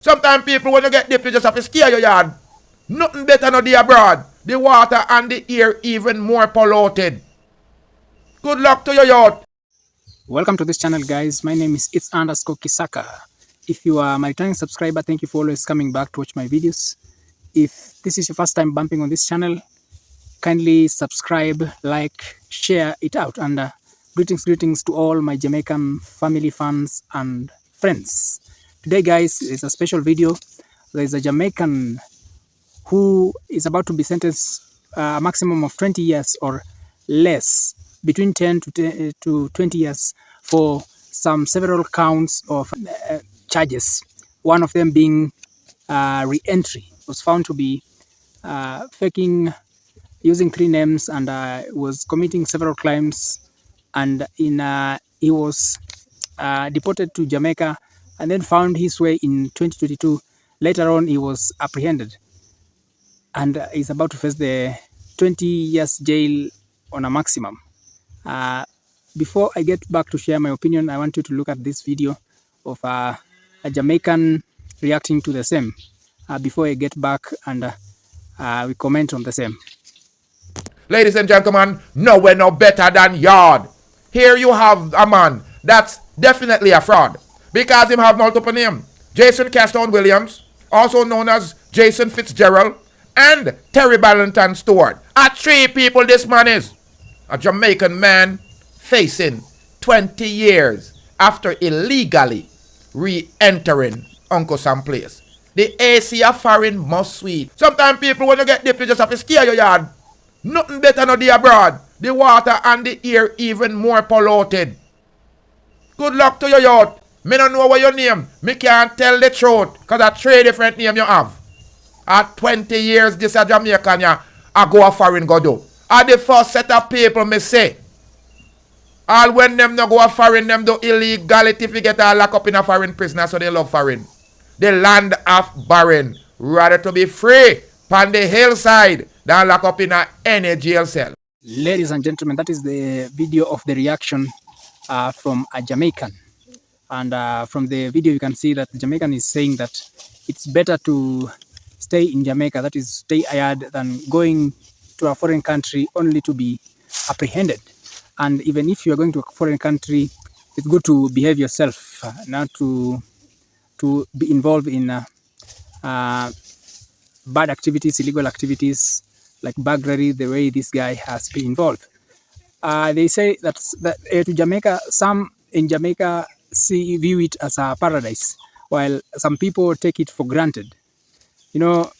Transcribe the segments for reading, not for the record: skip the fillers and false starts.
Sometimes people, when you get deep, you just have to scare your yard. Nothing better no the abroad. The water and the air even more polluted. Good luck to your yacht. Welcome to this channel, guys. My name is It's_Kisaka. If you are my returning subscriber, thank you for always coming back to watch my videos. If this is your first time bumping on this channel, kindly subscribe, like, share it out. And greetings to all my Jamaican family, fans, and friends. Today, guys, is a special video. There is a Jamaican who is about to be sentenced a maximum of 20 years or less, between 10 to 20 years, for some several counts of charges. One of them being re-entry. Was found to be using 3 names, and was committing several crimes. And he was deported to Jamaica and then found his way in 2022. Later on, he was apprehended and is about to face the 20 years jail on a maximum. Before I get back to share my opinion, I want you to look at this video of a Jamaican reacting to the same before I get back and we comment on the same. Ladies and gentlemen, nowhere no better than yard. Here you have a man that's definitely a fraud because him have multiple names. Jason Caston Williams, also known as Jason Fitzgerald, and Terry Ballantyne Stewart. Are 3 people this man is. A Jamaican man facing 20 years after illegally re-entering Uncle Sam place. The AC of foreign must sweet. Sometimes people, when you get deep, you just have to scare your yard. Nothing better no the abroad. The water and the air even more polluted. Good luck to your yacht. Me don't know what your name. Me can't tell the truth. Because I 3 different names you have. At 20 years, this a Jamaican ya, I go a foreign go do. At the first set of people me say. All when them no go a foreign, them do illegality if you get a lock up in a foreign prisoner, so they love foreign. The land of barren. Rather to be free on the hillside than lock up in any jail cell. Ladies and gentlemen, that is the video of the reaction from a Jamaican. And from the video, you can see that the Jamaican is saying that it's better to stay in Jamaica, that is, stay ayad, than going to a foreign country only to be apprehended. And even if you are going to a foreign country, it's good to behave yourself, not to be involved in bad activities, illegal activities like burglary, the way this guy has been involved. They say that to Jamaica, some in Jamaica view it as a paradise, while some people take it for granted. You know,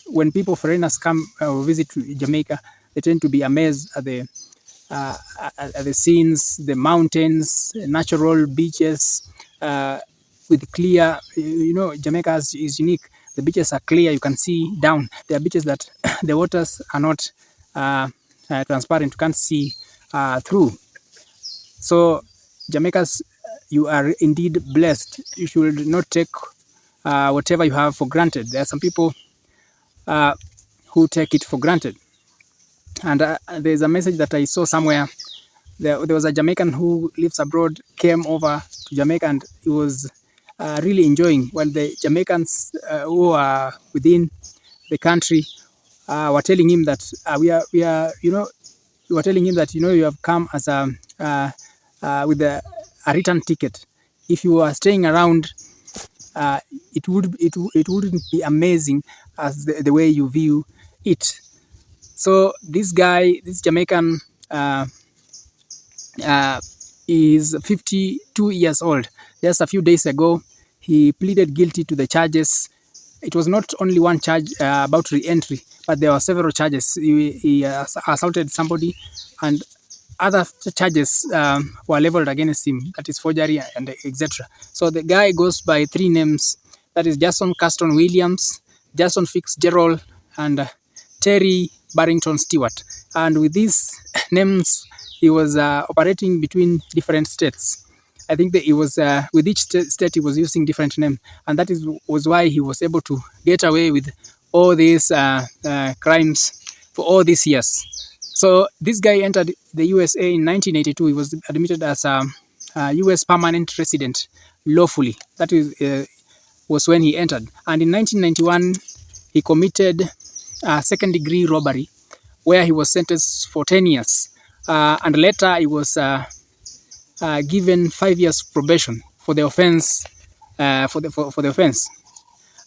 when foreigners come visit Jamaica, they tend to be amazed at the scenes, the mountains, natural beaches, with clear, Jamaica is unique. The beaches are clear, you can see down. There are beaches that the waters are not transparent, you can't see through. So Jamaica's, you are indeed blessed. You should not take whatever you have for granted. There are some people who take it for granted. And there's a message that I saw somewhere. There was a Jamaican who lives abroad, came over to Jamaica, and he was really enjoying, while the Jamaicans who are within the country were telling him that we are were telling him that you have come as a with a return ticket. If you are staying around, it wouldn't be amazing as the way you view it. So this Jamaican is 52 years old. Just a few days ago, he pleaded guilty to the charges. It was not only one charge about re-entry, but there were several charges. He assaulted somebody, and other charges were leveled against him, that is forgery and etc. So the guy goes by 3 names, that is Jason Caston Williams, Jason Fitzgerald, and Terry Barrington Stewart. And with these names, he was operating between different states. I think that he was with each state he was using different name, and that was why he was able to get away with all these crimes for all these years. So this guy entered the USA in 1982. He was admitted as a US permanent resident lawfully. That is was when he entered. And in 1991, he committed second-degree robbery, where he was sentenced for 10 years. And later, he was given 5 years probation for the offense. For the offense.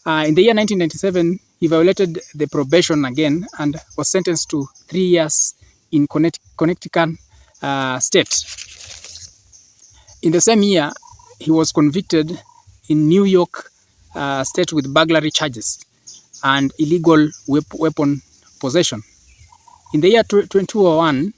In the year 1997, he violated the probation again and was sentenced to 3 years in Connecticut state. In the same year, he was convicted in New York state with burglary charges and illegal weapon possession. In the year 2001,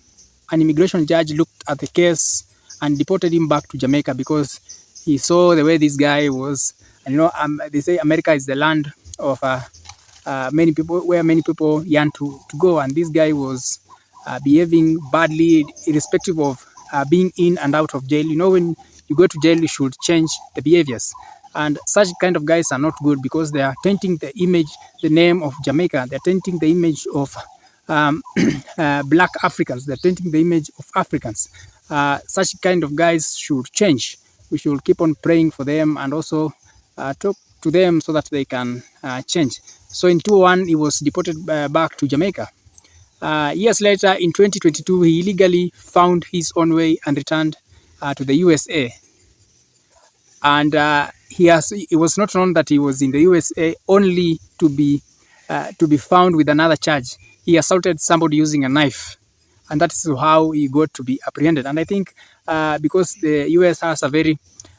an immigration judge looked at the case and deported him back to Jamaica because he saw the way this guy was. And they say America is the land of many people, where many people yearn to go. And this guy was behaving badly, irrespective of being in and out of jail. When you go to jail, you should change the behaviors. And such kind of guys are not good because they are tainting the image, the name of Jamaica. They're tainting the image of black Africans. They're tainting the image of Africans. Such kind of guys should change. We should keep on praying for them and also talk to them so that they can change. So in 2001, he was deported back to Jamaica. Years later, in 2022, he illegally found his own way and returned to the USA. And it was not known that he was in the USA only to be found with another charge. He assaulted somebody using a knife, and that is how he got to be apprehended. And I think because the US has a very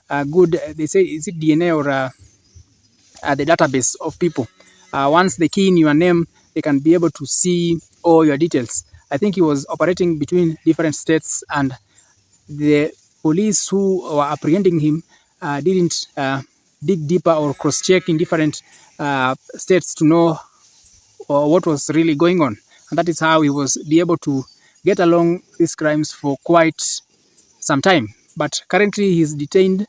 good, they say, is it DNA or the database of people? Once they key in your name, they can be able to see all your details. I think he was operating between different states, and the police who were apprehending him didn't dig deeper or cross-check in different states to know what was really going on. And that is how he was be able to get along these crimes for quite some time. But currently he is detained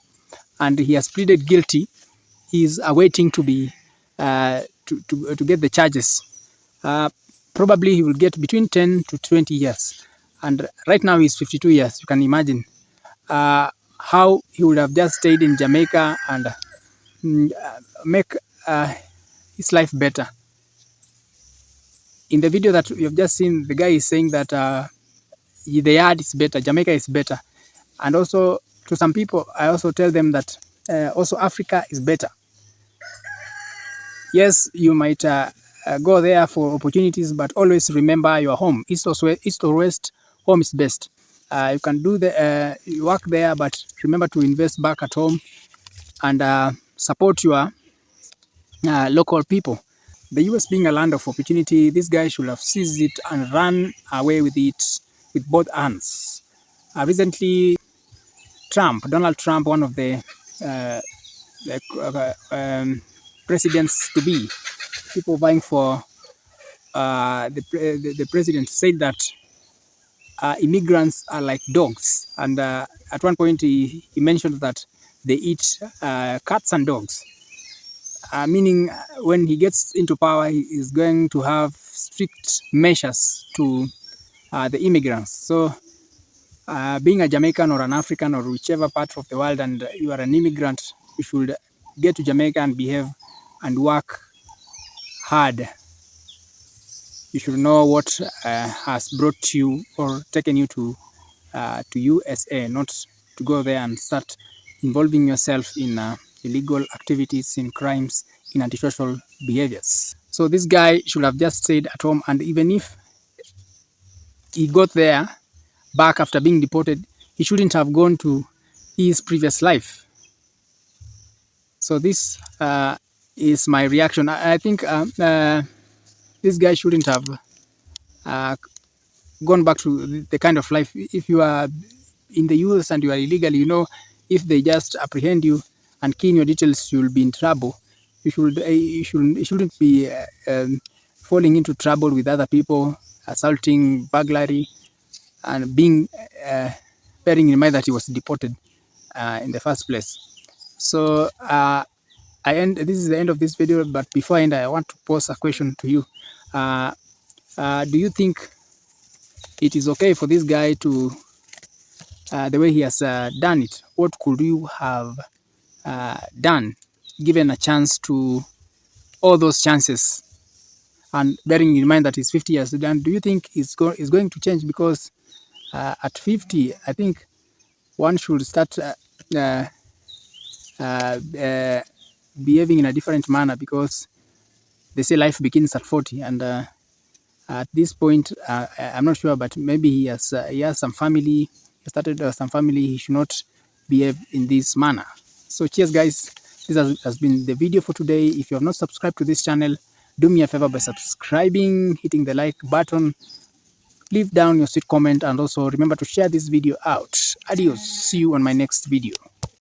and he has pleaded guilty. He is awaiting to be to get the charges. Probably he will get between 10 to 20 years. And right now he's 52 years. You can imagine how he would have just stayed in Jamaica and make his life better. In the video that you have just seen, the guy is saying that the yard is better, Jamaica is better. And also to some people, I also tell them that also Africa is better. Yes, you might go there for opportunities, but always remember your home. East or west, home is best. You can do the work there, but remember to invest back at home and support your local people. The US being a land of opportunity, this guy should have seized it and run away with it with both hands. Recently, Donald Trump, one of the presidents to be, people vying for the president, said that immigrants are like dogs. And at one point he mentioned that they eat cats and dogs. Meaning when he gets into power, he is going to have strict measures to the immigrants. So being a Jamaican or an African or whichever part of the world, and you are an immigrant, you should get to Jamaica and behave and work hard. You should know what has brought you or taken you to USA, not to go there and start involving yourself in illegal activities, in crimes, in antisocial behaviors. So this guy should have just stayed at home, and even if he got there back after being deported, he shouldn't have gone to his previous life. So this is my reaction. I think this guy shouldn't have gone back to the kind of life. If you are in the US and you are illegal, if they just apprehend you and key in your details, you'll be in trouble. You shouldn't be falling into trouble with other people, assaulting, burglary, and bearing in mind that he was deported in the first place. So this is the end of this video, but before I end, I want to pose a question to you. Do you think it is okay for this guy to, the way he has done it? What could you have done given a chance to all those chances, and bearing in mind that he's 50 years, then do you think is going to change? Because at 50, I think one should start behaving in a different manner, because they say life begins at 40, and at this point, I'm not sure, but maybe he has some family. He started some family. He should not behave in this manner. So cheers, guys. This has been the video for today. If you have not subscribed to this channel, do me a favor by subscribing, hitting the like button, leave down your sweet comment, and also remember to share this video out. Adios. See you on my next video.